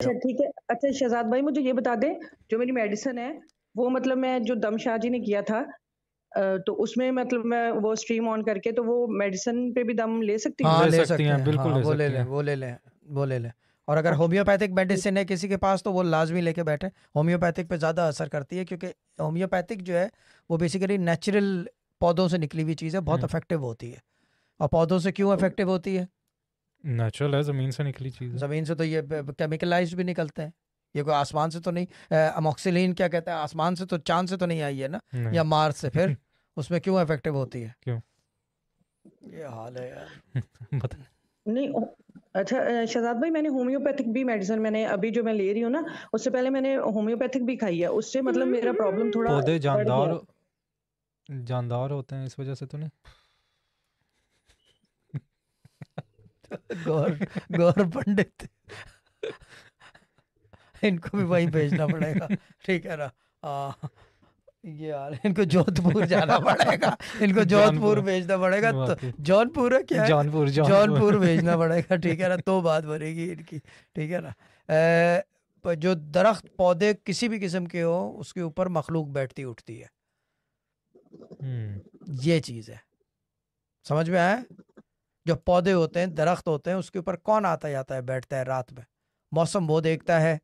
अच्छा ठीक है। अच्छा शहज़ाद भाई मुझे ये बता दें, जो मेरी मेडिसिन है, वो मतलब मैं जो दम शाह जी ने किया था तो उसमें मतलब मैं वो स्ट्रीम ऑन करके तो वो मेडिसिन पे भी दम ले सकती हूँ? हाँ ले ले सकती सकते हैं, हैं, बिल्कुल हाँ ले वो ले सकती लें, हैं। वो ले लें, वो ले लें। और अगर अच्छा, होम्योपैथिक ठीक। मेडिसिन है किसी के पास तो वो लाजमी लेके बैठे। होम्योपैथिक पे ज़्यादा असर करती है, क्योंकि होम्योपैथिक जो है वो बेसिकली नेचुरल पौधों से निकली हुई चीज़ है, बहुत हम्म, इफेक्टिव होती है। और पौधों से क्यों इफेक्टिव होती है? नेचुरल है, ज़मीन से निकली चीज़ है। ज़मीन से तो ये केमिकलाइज्ड भी निकलते हैं। ये कोई आसमान से तो नहीं, अमोक्सिलिन क्या कहते हैं, आसमान से तो, चांद से तो नहीं आई है ना, या मार्स से? नहीं। फिर उसमें क्यों इफेक्टिव होती है? क्यों? ये हाल है यार। बता। नहीं अच्छा शहज़ाद भाई मैंने होम्योपैथिक भी मेडिसिन मैंने अभी जो मैं ले रही हूँ ना, उससे पहले मैंने होम्योपैथिक भी खाई है, उससे मतलब मेरा प्रॉब्लम थोड़ा पौधे बढ़ गया जानदार है। जानदार होते हैं, इस वजह से तो नहीं। गौर गौर पंडित, इनको भी वहीं भेजना पड़ेगा, ठीक है ना? ये यार इनको जोधपुर जाना पड़ेगा, इनको जोधपुर जौनपुर, भेजना पड़ेगा। तो वाकई। जौनपुर है क्या है? जौनपुर, जौनपुर। जौनपुर भेजना पड़ेगा, ठीक है ना? तो बात बनेगी इनकी, ठीक है ना? जो दरख्त पौधे किसी भी किस्म के हो, उसके ऊपर मखलूक बैठती उठती है, हम्म। ये चीज़ है। समझ में आया? जो पौधे होते हैं, दरख्त होते हैं, उसके ऊपर कौन आता जाता है, बैठता है रात में? मौसम वो देखता है,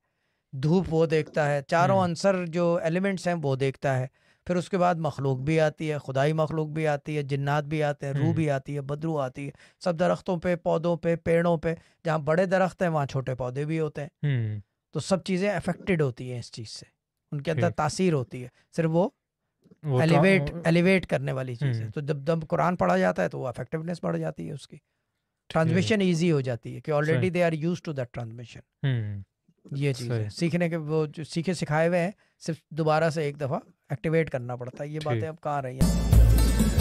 धूप वो देखता है, चारों हम्म। अंसर जो एलिमेंट्स हैं वो देखता है। फिर उसके बाद मखलूक भी आती है, खुदाई मखलूक भी आती है, जिन्नात भी आते हैं, रूह हम्म। भी आती है, बदरू आती है। सब दरख्तों पे, पौधों पे, पेड़ों पे, जहाँ बड़े दरख्त हैं वहाँ छोटे पौधे भी होते हैं। हम्म। तो सब चीज़ें अफेक्टेड होती हैं इस चीज़ से, उनके अंदर ठीक। तासीर होती है। सिर्फ वो वो एलिवेट करने वाली चीज़ है। हम्म। तो जब कुरान पढ़ा जाता है तो वो इफेक्टिवनेस बढ़ जाती है उसकी, ठीक। ट्रांसमिशन ईजी हो जाती है, कि सही। Already they are used to that transmission. हम्म। ये चीज़ सही। है, सीखने के वो जो सीखे सिखाए हुए हैं, सिर्फ दोबारा से एक दफ़ा एक्टिवेट करना पड़ता है। ये बातें ठीक। अब कहाँ रही हैं?